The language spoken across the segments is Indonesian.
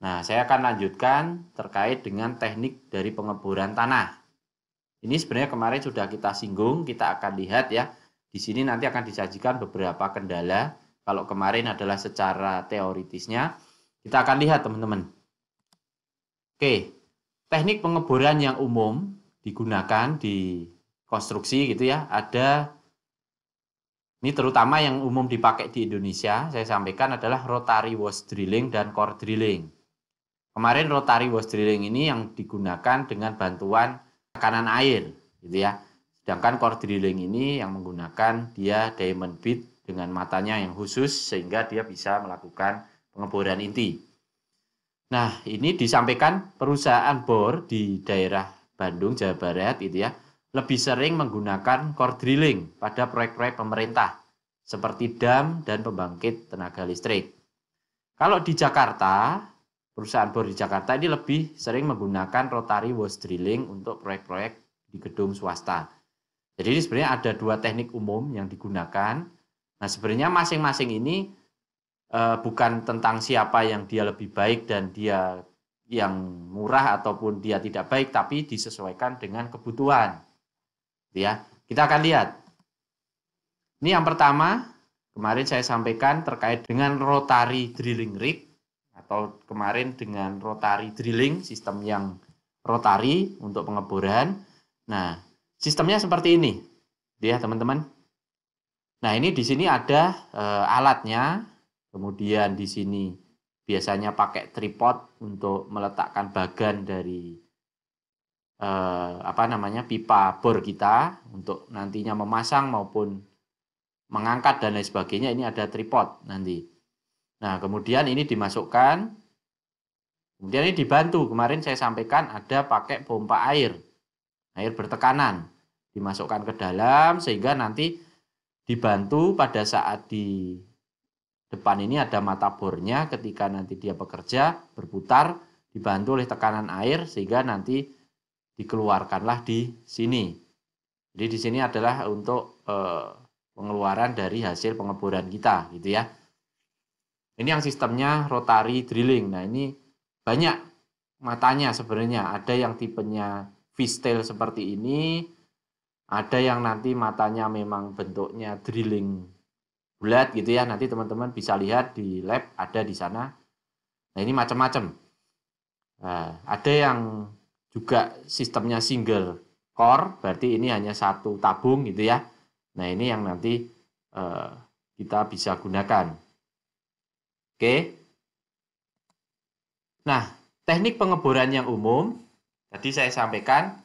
Nah, saya akan lanjutkan terkait dengan teknik dari pengeboran tanah. Ini sebenarnya kemarin sudah kita singgung, kita akan lihat ya. Di sini nanti akan disajikan beberapa kendala. Kalau kemarin adalah secara teoritisnya, kita akan lihat teman-teman. Oke, teknik pengeboran yang umum digunakan di konstruksi gitu ya. Ini terutama yang umum dipakai di Indonesia, saya sampaikan adalah rotary wash drilling dan core drilling. Kemarin rotary wash drilling ini yang digunakan dengan bantuan tekanan air, gitu ya. Sedangkan core drilling ini yang menggunakan dia diamond bead dengan matanya yang khusus sehingga dia bisa melakukan pengeboran inti. Nah, ini disampaikan perusahaan bor di daerah Bandung, Jawa Barat, gitu ya, lebih sering menggunakan core drilling pada proyek-proyek pemerintah seperti dam dan pembangkit tenaga listrik. Kalau di Jakarta, perusahaan bor di Jakarta ini lebih sering menggunakan rotary wash drilling untuk proyek-proyek di gedung swasta. Jadi ini sebenarnya ada dua teknik umum yang digunakan. Nah, sebenarnya masing-masing ini bukan tentang siapa yang dia lebih baik dan dia yang murah ataupun dia tidak baik, tapi disesuaikan dengan kebutuhan. Ya, kita akan lihat. Ini yang pertama, kemarin saya sampaikan terkait dengan rotary drilling rig atau kemarin dengan rotary drilling, sistem yang rotary untuk pengeboran. Nah, sistemnya seperti ini, ya teman-teman. Nah, ini di sini ada alatnya. Kemudian di sini biasanya pakai tripod untuk meletakkan bagan dari pipa bor kita untuk nantinya memasang maupun mengangkat dan lain sebagainya. Ini ada tripod nanti. Nah, kemudian ini dimasukkan. Kemudian ini dibantu. Kemarin saya sampaikan ada pakai pompa air bertekanan. Dimasukkan ke dalam sehingga nanti dibantu pada saat di depan ini ada mata bornya, ketika nanti dia bekerja, berputar, dibantu oleh tekanan air sehingga nanti dikeluarkanlah di sini. Jadi di sini adalah untuk pengeluaran dari hasil pengeboran kita, gitu ya. Ini yang sistemnya rotary drilling. Nah, ini banyak matanya sebenarnya. Ada yang tipenya fishtail seperti ini, ada yang nanti matanya memang bentuknya drilling bulat gitu ya. Nanti teman-teman bisa lihat di lab, ada di sana. Nah, ini macam-macam. Nah, ada yang juga sistemnya single core, berarti ini hanya satu tabung gitu ya. Nah, ini yang nanti kita bisa gunakan. Oke. Nah, teknik pengeboran yang umum tadi saya sampaikan,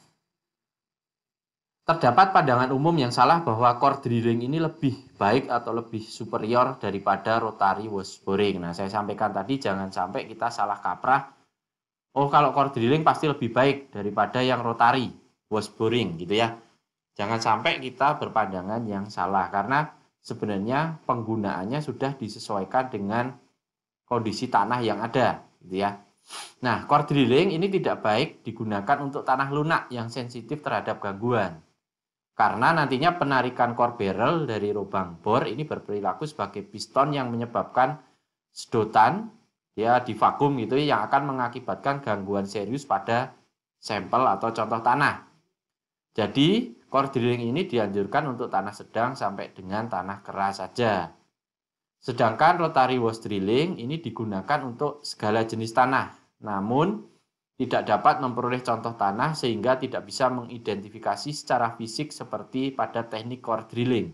terdapat pandangan umum yang salah bahwa core drilling ini lebih baik atau lebih superior daripada rotary wash boring. Nah, saya sampaikan tadi jangan sampai kita salah kaprah. Oh, kalau core drilling pasti lebih baik daripada yang rotary wash boring gitu ya. Jangan sampai kita berpandangan yang salah karena sebenarnya penggunaannya sudah disesuaikan dengan kondisi tanah yang ada gitu ya. Nah, core drilling ini tidak baik digunakan untuk tanah lunak yang sensitif terhadap gangguan. Karena nantinya penarikan core barrel dari lubang bor ini berperilaku sebagai piston yang menyebabkan sedotan ya di vakum gitu yang akan mengakibatkan gangguan serius pada sampel atau contoh tanah. Jadi core drilling ini dianjurkan untuk tanah sedang sampai dengan tanah keras saja. Sedangkan rotary wash drilling ini digunakan untuk segala jenis tanah. Namun tidak dapat memperoleh contoh tanah sehingga tidak bisa mengidentifikasi secara fisik seperti pada teknik core drilling.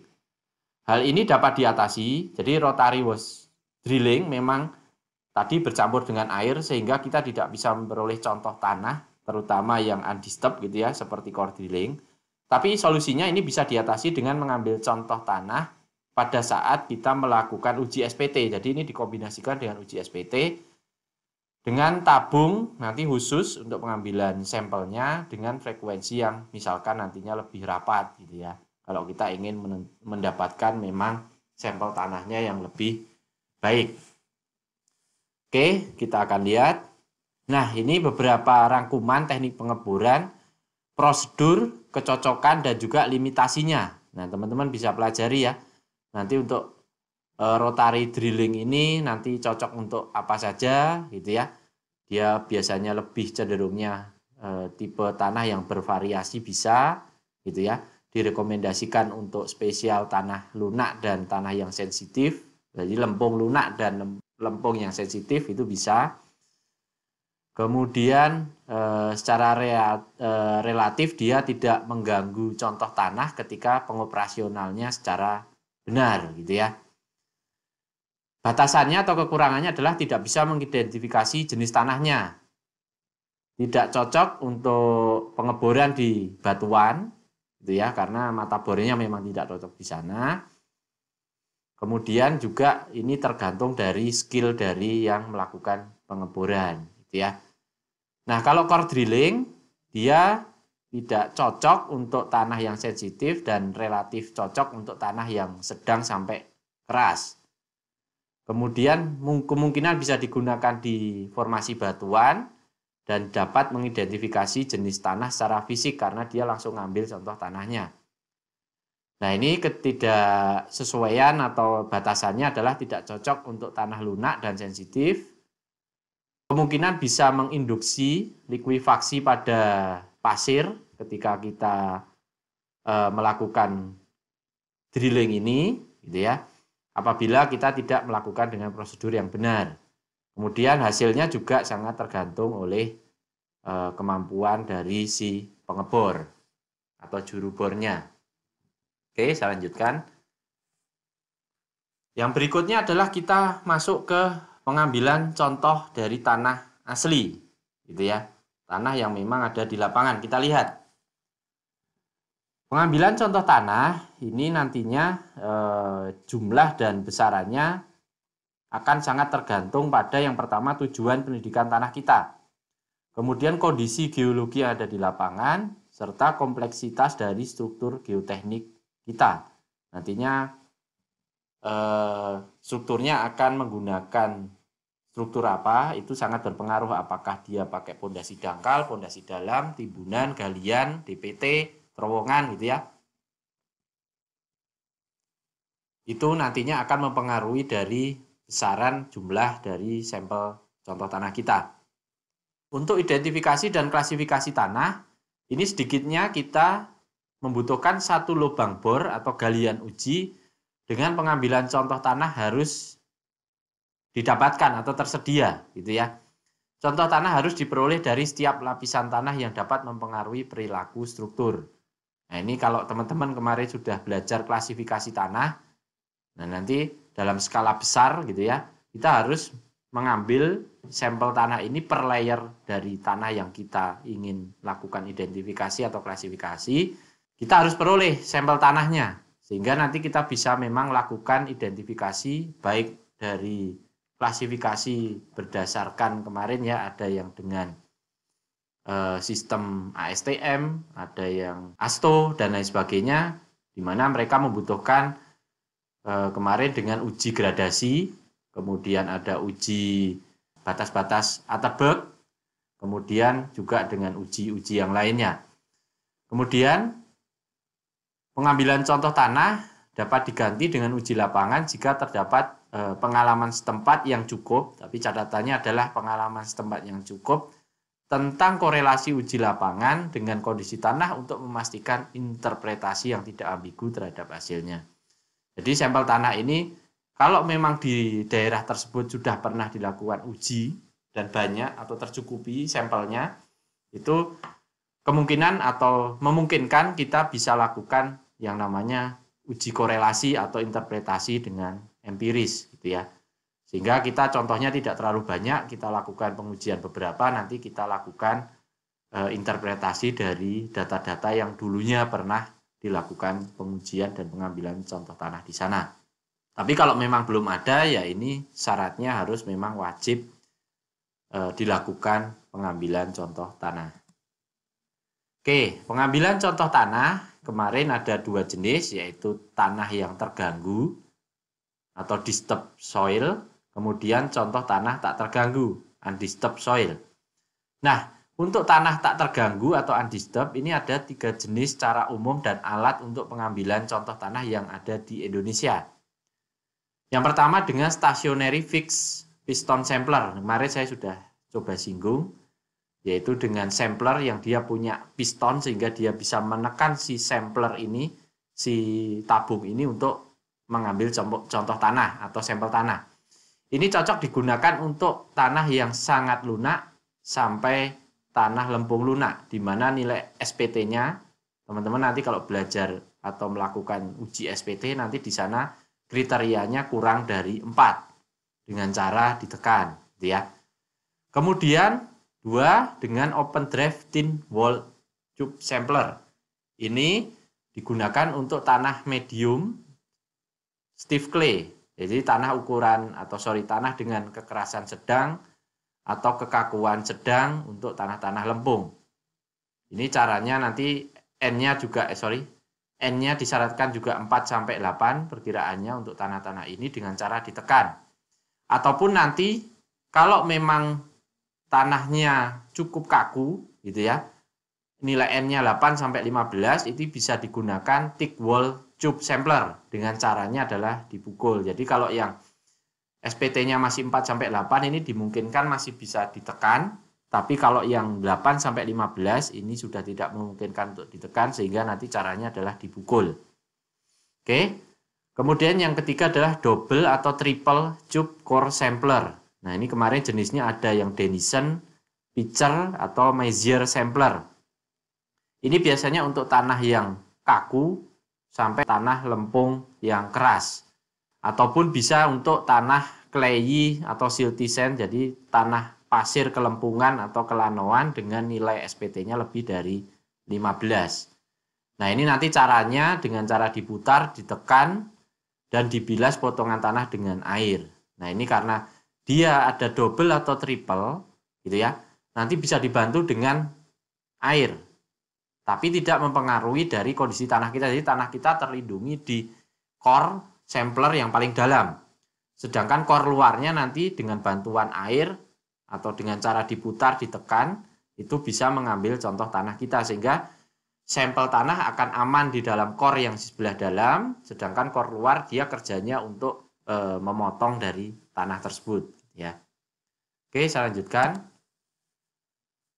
Hal ini dapat diatasi, jadi rotary wash drilling memang tadi bercampur dengan air sehingga kita tidak bisa memperoleh contoh tanah, terutama yang undisturbed gitu ya, seperti core drilling. Tapi solusinya ini bisa diatasi dengan mengambil contoh tanah pada saat kita melakukan uji SPT. Jadi ini dikombinasikan dengan uji SPT. Dengan tabung nanti khusus untuk pengambilan sampelnya dengan frekuensi yang misalkan nantinya lebih rapat gitu ya. Kalau kita ingin mendapatkan memang sampel tanahnya yang lebih baik. Oke, kita akan lihat. Nah, ini beberapa rangkuman teknik pengeboran, prosedur, kecocokan dan juga limitasinya. Nah, teman-teman bisa pelajari ya. Nanti untuk rotary drilling ini nanti cocok untuk apa saja gitu ya. dia biasanya lebih cenderungnya tipe tanah yang bervariasi bisa, gitu ya. Direkomendasikan untuk spesial tanah lunak dan tanah yang sensitif. Jadi lempung lunak dan lempung yang sensitif itu bisa. Kemudian secara relatif dia tidak mengganggu contoh tanah ketika pengoperasionalnya secara benar, gitu ya. Batasannya atau kekurangannya adalah tidak bisa mengidentifikasi jenis tanahnya. Tidak cocok untuk pengeboran di batuan, gitu ya, karena mata bornya memang tidak cocok di sana. Kemudian juga ini tergantung dari skill dari yang melakukan pengeboran, gitu ya. Nah, kalau core drilling dia tidak cocok untuk tanah yang sensitif dan relatif cocok untuk tanah yang sedang sampai keras. Kemudian kemungkinan bisa digunakan di formasi batuan dan dapat mengidentifikasi jenis tanah secara fisik karena dia langsung ngambil contoh tanahnya. Nah, ini ketidaksesuaian atau batasannya adalah tidak cocok untuk tanah lunak dan sensitif. Kemungkinan bisa menginduksi likuifaksi pada pasir ketika kita melakukan drilling ini, gitu ya. Apabila kita tidak melakukan dengan prosedur yang benar. Kemudian hasilnya juga sangat tergantung oleh kemampuan dari si pengebor atau juru bornya. Oke, saya lanjutkan. Yang berikutnya adalah kita masuk ke pengambilan contoh dari tanah asli, gitu ya. Tanah yang memang ada di lapangan. Kita lihat. Pengambilan contoh tanah ini nantinya jumlah dan besarannya akan sangat tergantung pada yang pertama tujuan pendidikan tanah kita. Kemudian kondisi geologi yang ada di lapangan serta kompleksitas dari struktur geoteknik kita. Nantinya strukturnya akan menggunakan struktur apa, itu sangat berpengaruh apakah dia pakai pondasi dangkal, pondasi dalam, timbunan, galian, DPT, terowongan, gitu ya. Itu nantinya akan mempengaruhi dari besaran jumlah dari sampel contoh tanah kita. Untuk identifikasi dan klasifikasi tanah, ini sedikitnya kita membutuhkan satu lubang bor atau galian uji dengan pengambilan contoh tanah harus didapatkan atau tersedia, gitu ya. Contoh tanah harus diperoleh dari setiap lapisan tanah yang dapat mempengaruhi perilaku struktur. Nah, ini kalau teman-teman kemarin sudah belajar klasifikasi tanah, nah nanti dalam skala besar gitu ya, kita harus mengambil sampel tanah ini per layer dari tanah yang kita ingin lakukan identifikasi atau klasifikasi. Kita harus peroleh sampel tanahnya, sehingga nanti kita bisa memang lakukan identifikasi baik dari klasifikasi berdasarkan kemarin ya, ada yang dengan sistem ASTM, ada yang ASTO dan lain sebagainya, di mana mereka membutuhkan kemarin dengan uji gradasi, kemudian ada uji batas-batas Atterberg, kemudian juga dengan uji-uji yang lainnya. Kemudian pengambilan contoh tanah dapat diganti dengan uji lapangan jika terdapat pengalaman setempat yang cukup, tapi catatannya adalah pengalaman setempat yang cukup tentang korelasi uji lapangan dengan kondisi tanah untuk memastikan interpretasi yang tidak ambigu terhadap hasilnya. Jadi sampel tanah ini kalau memang di daerah tersebut sudah pernah dilakukan uji dan banyak atau tercukupi sampelnya, itu kemungkinan atau memungkinkan kita bisa lakukan yang namanya uji korelasi atau interpretasi dengan empiris, gitu ya. Sehingga kita contohnya tidak terlalu banyak, kita lakukan pengujian beberapa, nanti kita lakukan interpretasi dari data-data yang dulunya pernah dilakukan pengujian dan pengambilan contoh tanah di sana. Tapi kalau memang belum ada, ya ini syaratnya harus memang wajib dilakukan pengambilan contoh tanah. Oke, pengambilan contoh tanah kemarin ada dua jenis, yaitu tanah yang terganggu atau disturbed soil, kemudian contoh tanah tak terganggu, undisturbed soil. Nah, untuk tanah tak terganggu atau undisturbed ini ada 3 jenis cara umum dan alat untuk pengambilan contoh tanah yang ada di Indonesia. Yang pertama dengan stationary fixed piston sampler. Kemarin saya sudah coba singgung, yaitu dengan sampler yang dia punya piston sehingga dia bisa menekan si sampler ini, si tabung ini untuk mengambil contoh tanah atau sampel tanah. Ini cocok digunakan untuk tanah yang sangat lunak sampai tanah lempung lunak, di mana nilai SPT-nya, teman-teman nanti kalau belajar atau melakukan uji SPT, nanti di sana kriterianya kurang dari 4 dengan cara ditekan, gitu ya. Kemudian 2 dengan open drive thin wall tube sampler. Ini digunakan untuk tanah medium stiff clay. Jadi tanah tanah dengan kekerasan sedang atau kekakuan sedang untuk tanah-tanah lempung. Ini caranya nanti N-nya disyaratkan juga 4 sampai 8 perkiraannya untuk tanah-tanah ini dengan cara ditekan. Ataupun nanti kalau memang tanahnya cukup kaku gitu ya, nilai N-nya 8 sampai 15, itu bisa digunakan thick wall tube sampler. Dengan caranya adalah dipukul. Jadi kalau yang SPT-nya masih 4 sampai 8 ini dimungkinkan masih bisa ditekan, tapi kalau yang 8 sampai 15 ini sudah tidak memungkinkan untuk ditekan, sehingga nanti caranya adalah dipukul. Oke. Kemudian yang ketiga adalah double atau triple tube core sampler. Nah, ini kemarin jenisnya ada yang Denison, Pitcher atau Messier sampler. Ini biasanya untuk tanah yang kaku sampai tanah lempung yang keras. Ataupun bisa untuk tanah clayy atau silty sand, jadi tanah pasir kelempungan atau kelanoan dengan nilai SPT-nya lebih dari 15. Nah, ini nanti caranya dengan cara diputar, ditekan, dan dibilas potongan tanah dengan air. Nah, ini karena dia ada double atau triple, gitu ya, nanti bisa dibantu dengan air. Tapi tidak mempengaruhi dari kondisi tanah kita. Jadi tanah kita terlindungi di core sampler yang paling dalam. Sedangkan core luarnya nanti dengan bantuan air atau dengan cara diputar, ditekan, itu bisa mengambil contoh tanah kita. Sehingga sampel tanah akan aman di dalam core yang sebelah dalam, sedangkan core luar dia kerjanya untuk memotong dari tanah tersebut. Ya. Oke, saya lanjutkan.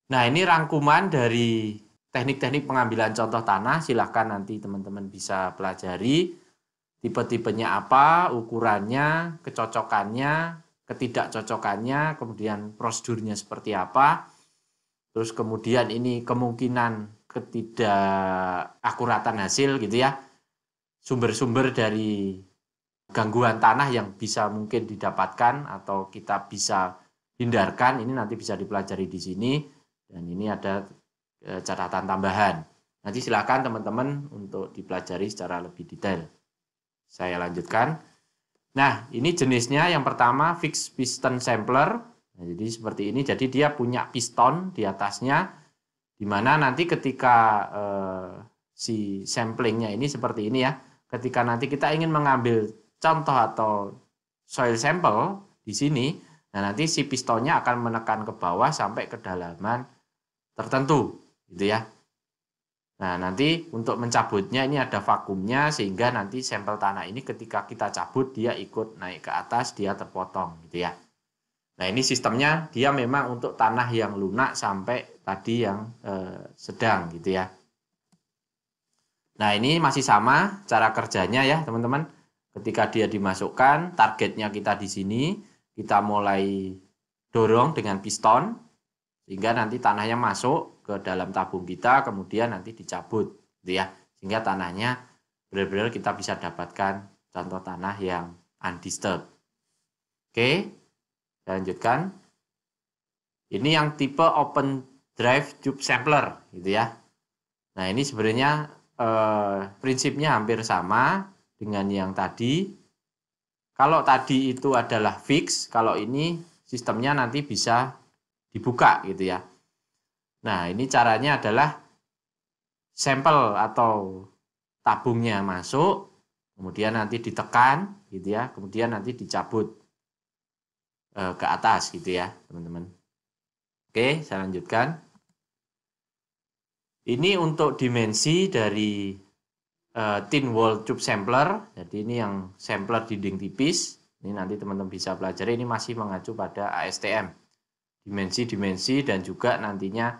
Nah, ini rangkuman dari teknik-teknik pengambilan contoh tanah. Silahkan nanti teman-teman bisa pelajari. Tipe-tipenya apa, ukurannya, kecocokannya, ketidakcocokannya, kemudian prosedurnya seperti apa. Terus kemudian ini kemungkinan ketidakakuratan hasil gitu ya. Sumber-sumber dari gangguan tanah yang bisa mungkin didapatkan atau kita bisa hindarkan, ini nanti bisa dipelajari di sini. Dan ini ada catatan tambahan. Nanti silakan teman-teman untuk dipelajari secara lebih detail. Saya lanjutkan. Nah, ini jenisnya yang pertama fixed piston sampler. Nah, jadi seperti ini. Jadi dia punya piston di atasnya, di mana nanti ketika si samplingnya ini seperti ini ya. Ketika nanti kita ingin mengambil contoh atau soil sample di sini, nah nanti si pistonnya akan menekan ke bawah sampai kedalaman tertentu, gitu ya. Nah, nanti untuk mencabutnya ini ada vakumnya, sehingga nanti sampel tanah ini ketika kita cabut dia ikut naik ke atas, dia terpotong gitu ya. Nah, ini sistemnya dia memang untuk tanah yang lunak sampai tadi yang sedang gitu ya. Nah, ini masih sama cara kerjanya ya teman-teman. Ketika dia dimasukkan, targetnya kita di sini, kita mulai dorong dengan piston, sehingga nanti tanahnya masuk ke dalam tabung kita, kemudian nanti dicabut gitu ya, sehingga tanahnya benar-benar kita bisa dapatkan contoh tanah yang undisturbed. Oke, saya lanjutkan. Ini yang tipe open drive tube sampler gitu ya. Nah, ini sebenarnya prinsipnya hampir sama dengan yang tadi. Kalau tadi itu adalah fix, kalau ini sistemnya nanti bisa dibuka gitu ya. Nah, ini caranya adalah sampel atau tabungnya masuk, kemudian nanti ditekan gitu ya, kemudian nanti dicabut ke atas gitu ya, teman-teman. Oke, saya lanjutkan. Ini untuk dimensi dari thin wall tube sampler. Jadi ini yang sampler dinding tipis. Ini nanti teman-teman bisa pelajari, ini masih mengacu pada ASTM. dimensi-dimensi dan juga nantinya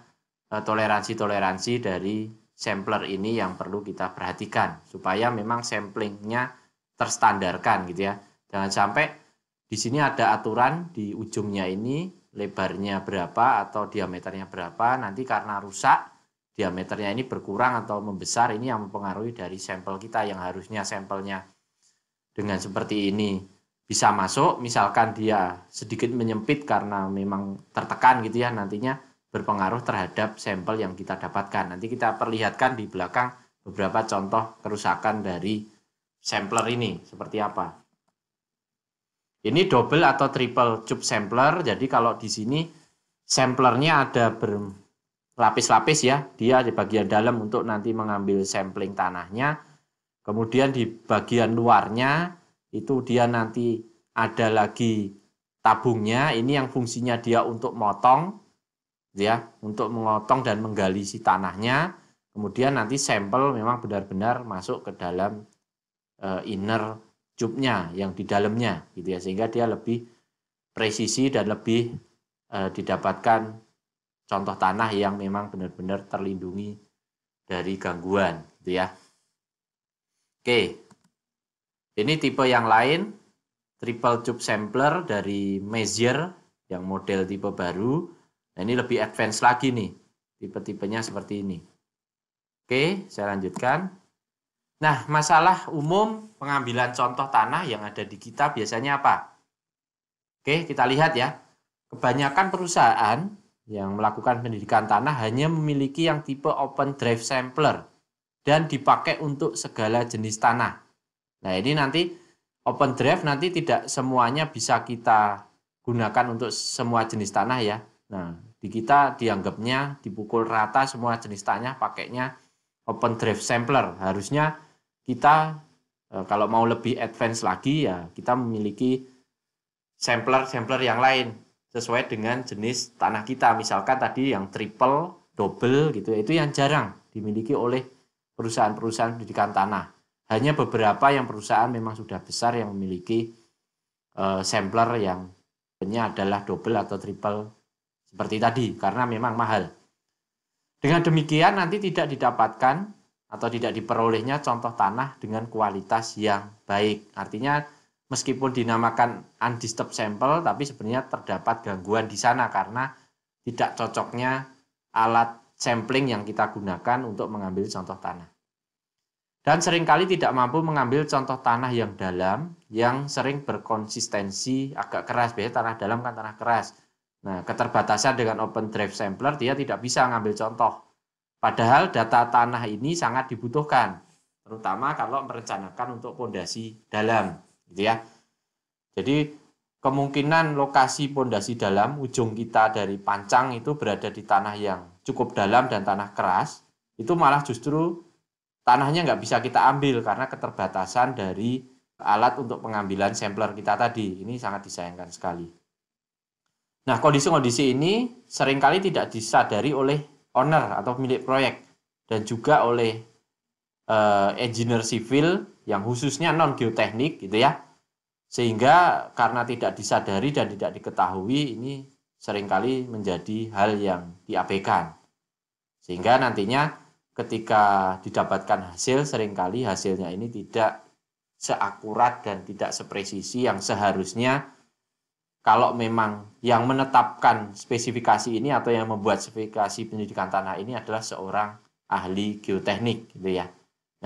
toleransi-toleransi dari sampler ini yang perlu kita perhatikan supaya memang samplingnya terstandarkan gitu ya. Jangan sampai di sini ada aturan di ujungnya ini lebarnya berapa atau diameternya berapa, nanti karena rusak diameternya ini berkurang atau membesar, ini yang mempengaruhi dari sampel kita yang harusnya sampelnya dengan seperti ini bisa masuk, misalkan dia sedikit menyempit karena memang tertekan gitu ya, nantinya berpengaruh terhadap sampel yang kita dapatkan. Nanti kita perlihatkan di belakang beberapa contoh kerusakan dari sampler ini seperti apa. Ini double atau triple tube sampler. Jadi kalau di sini samplernya ada berlapis-lapis ya, dia di bagian dalam untuk nanti mengambil sampling tanahnya. Kemudian di bagian luarnya itu dia nanti ada lagi tabungnya, ini yang fungsinya dia untuk motong ya, untuk memotong dan menggali si tanahnya. Kemudian nanti sampel memang benar-benar masuk ke dalam inner tube-nya yang di dalamnya gitu ya, sehingga dia lebih presisi dan lebih didapatkan contoh tanah yang memang benar-benar terlindungi dari gangguan gitu ya. Oke, ini tipe yang lain, triple tube sampler dari Messier yang model tipe baru. Nah, ini lebih advance lagi nih, tipe-tipenya seperti ini. Oke, saya lanjutkan. Nah, masalah umum pengambilan contoh tanah yang ada di kita biasanya apa? Oke, kita lihat ya. Kebanyakan perusahaan yang melakukan pendidikan tanah hanya memiliki yang tipe open drive sampler dan dipakai untuk segala jenis tanah. Nah, ini nanti open drive nanti tidak semuanya bisa kita gunakan untuk semua jenis tanah ya. Nah, di kita dianggapnya dipukul rata semua jenis tanah pakainya open drive sampler. Harusnya kita kalau mau lebih advance lagi ya kita memiliki sampler-sampler yang lain sesuai dengan jenis tanah kita. Misalkan tadi yang triple, double gitu ya, itu yang jarang dimiliki oleh perusahaan-perusahaan pendidikan tanah. Hanya beberapa yang perusahaan memang sudah besar yang memiliki sampler yang adalah double atau triple seperti tadi karena memang mahal. Dengan demikian nanti tidak didapatkan atau tidak diperolehnya contoh tanah dengan kualitas yang baik. Artinya meskipun dinamakan undisturbed sample tapi sebenarnya terdapat gangguan di sana karena tidak cocoknya alat sampling yang kita gunakan untuk mengambil contoh tanah. Dan seringkali tidak mampu mengambil contoh tanah yang dalam, yang sering berkonsistensi agak keras. Biasanya tanah dalam kan tanah keras. Nah, keterbatasan dengan open drive sampler, dia tidak bisa mengambil contoh. Padahal data tanah ini sangat dibutuhkan, terutama kalau merencanakan untuk pondasi dalam. Gitu ya. Jadi, kemungkinan lokasi pondasi dalam, ujung kita dari pancang itu berada di tanah yang cukup dalam dan tanah keras, itu malah justru tanahnya nggak bisa kita ambil karena keterbatasan dari alat untuk pengambilan sampler kita tadi. Ini sangat disayangkan sekali. Nah, kondisi-kondisi ini seringkali tidak disadari oleh owner atau pemilik proyek dan juga oleh engineer sivil yang khususnya non-geoteknik gitu ya. Sehingga karena tidak disadari dan tidak diketahui, ini seringkali menjadi hal yang diabaikan. Sehingga nantinya ketika didapatkan hasil, seringkali hasilnya ini tidak seakurat dan tidak sepresisi yang seharusnya. Kalau memang yang menetapkan spesifikasi ini atau yang membuat spesifikasi pendidikan tanah ini adalah seorang ahli geoteknik gitu ya.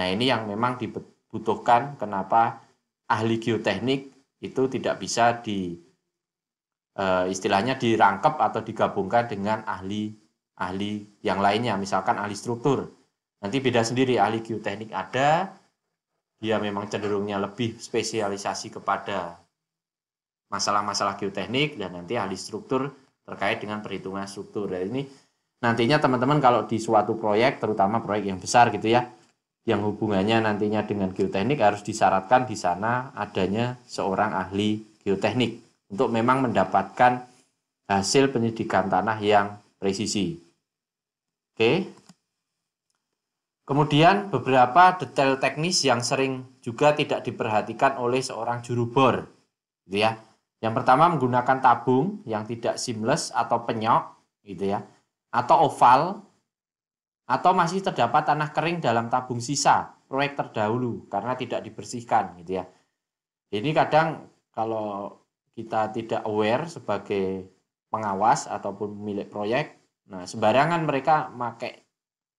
Nah, ini yang memang dibutuhkan kenapa ahli geoteknik itu tidak bisa istilahnya dirangkap atau digabungkan dengan ahli yang lainnya, misalkan ahli struktur. Nanti beda sendiri, ahli geoteknik ada, dia memang cenderungnya lebih spesialisasi kepada masalah-masalah geoteknik, dan nanti ahli struktur terkait dengan perhitungan struktur. Dan ini nantinya teman-teman kalau di suatu proyek, terutama proyek yang besar gitu ya, yang hubungannya nantinya dengan geoteknik harus disyaratkan di sana adanya seorang ahli geoteknik untuk memang mendapatkan hasil penyidikan tanah yang presisi. Oke. Kemudian beberapa detail teknis yang sering juga tidak diperhatikan oleh seorang juru bor, gitu ya. Yang pertama menggunakan tabung yang tidak seamless atau penyok gitu ya, atau oval, atau masih terdapat tanah kering dalam tabung sisa proyek terdahulu karena tidak dibersihkan gitu ya. Ini kadang kalau kita tidak aware sebagai pengawas ataupun pemilik proyek, nah sembarangan mereka pakai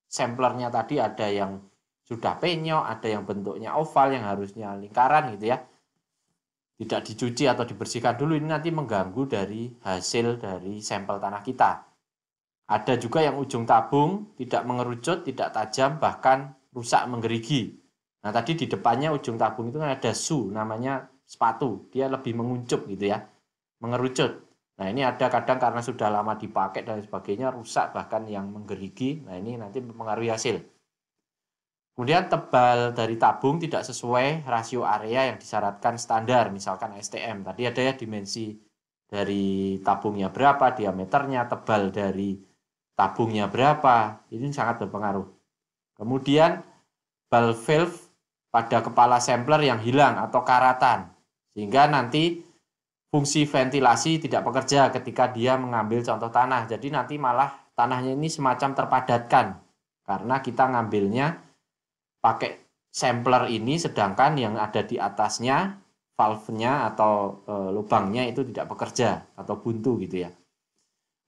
samplernya tadi, ada yang sudah penyok, ada yang bentuknya oval yang harusnya lingkaran gitu ya. Tidak dicuci atau dibersihkan dulu, ini nanti mengganggu dari hasil dari sampel tanah kita. Ada juga yang ujung tabung tidak mengerucut, tidak tajam, bahkan rusak menggerigi. Nah tadi di depannya ujung tabung itu kan ada su, namanya sepatu, dia lebih menguncup gitu ya, mengerucut. Nah ini ada kadang karena sudah lama dipakai dan sebagainya rusak, bahkan yang menggerigi. Nah ini nanti mempengaruhi hasil. Kemudian tebal dari tabung tidak sesuai rasio area yang disyaratkan standar, misalkan STM. Tadi ada ya dimensi dari tabungnya berapa, diameternya, tebal dari tabungnya berapa, ini sangat berpengaruh. Kemudian ball valve pada kepala sampler yang hilang atau karatan, sehingga nanti fungsi ventilasi tidak bekerja ketika dia mengambil contoh tanah. Jadi nanti malah tanahnya ini semacam terpadatkan karena kita ngambilnya pakai sampler ini, sedangkan yang ada di atasnya valve-nya atau lubangnya itu tidak bekerja atau buntu gitu ya.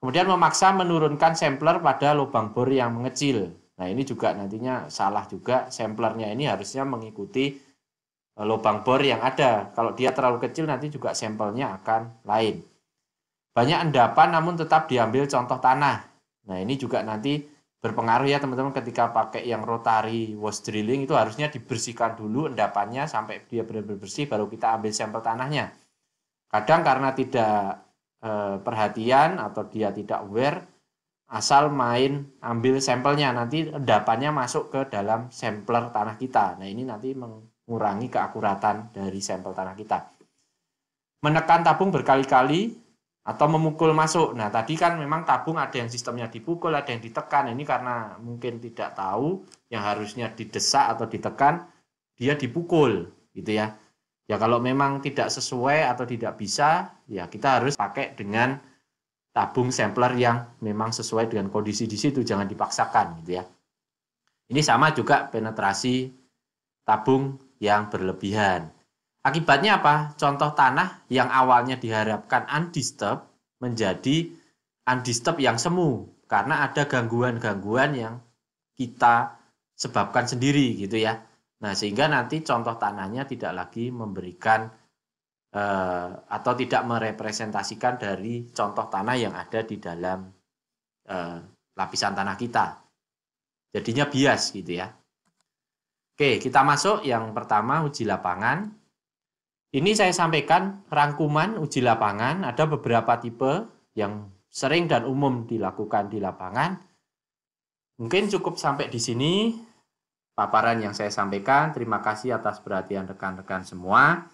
Kemudian memaksa menurunkan sampler pada lubang bor yang mengecil. Nah ini juga nantinya salah juga, samplernya ini harusnya mengikuti lubang bor yang ada. Kalau dia terlalu kecil nanti juga sampelnya akan lain. Banyak endapan namun tetap diambil contoh tanah. Nah ini juga nanti berpengaruh ya teman-teman, ketika pakai yang rotary wash drilling itu harusnya dibersihkan dulu endapannya sampai dia benar-benar bersih, baru kita ambil sampel tanahnya. Kadang karena tidak perhatian atau dia tidak aware, asal main ambil sampelnya, nanti endapannya masuk ke dalam sampler tanah kita. Nah ini nanti mengurangi keakuratan dari sampel tanah kita. Menekan tabung berkali-kali atau memukul masuk. Nah tadi kan memang tabung ada yang sistemnya dipukul, ada yang ditekan. Ini karena mungkin tidak tahu, yang harusnya didesak atau ditekan, dia dipukul gitu ya. Ya kalau memang tidak sesuai atau tidak bisa, ya kita harus pakai dengan tabung sampler yang memang sesuai dengan kondisi di situ, jangan dipaksakan gitu ya. Ini sama juga penetrasi tabung yang berlebihan. Akibatnya apa? Contoh tanah yang awalnya diharapkan undisturbed menjadi undisturbed yang semu karena ada gangguan-gangguan yang kita sebabkan sendiri gitu ya. Nah, sehingga nanti contoh tanahnya tidak lagi memberikan atau tidak merepresentasikan dari contoh tanah yang ada di dalam lapisan tanah kita. Jadinya bias gitu ya. Oke, kita masuk yang pertama, uji lapangan. Ini saya sampaikan rangkuman uji lapangan, ada beberapa tipe yang sering dan umum dilakukan di lapangan. Mungkin cukup sampai di sini paparan yang saya sampaikan. Terima kasih atas perhatian rekan-rekan semua.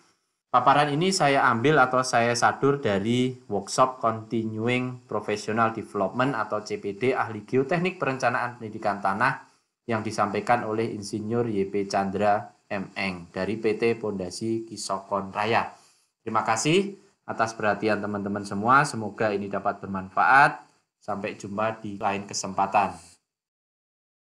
Paparan ini saya ambil atau saya sadur dari workshop Continuing Professional Development atau CPD Ahli Geoteknik Perencanaan Pendidikan Tanah yang disampaikan oleh Insinyur YP Chandra M.Eng dari PT Pondasi Kisokon Raya. Terima kasih atas perhatian teman-teman semua. Semoga ini dapat bermanfaat. Sampai jumpa di lain kesempatan.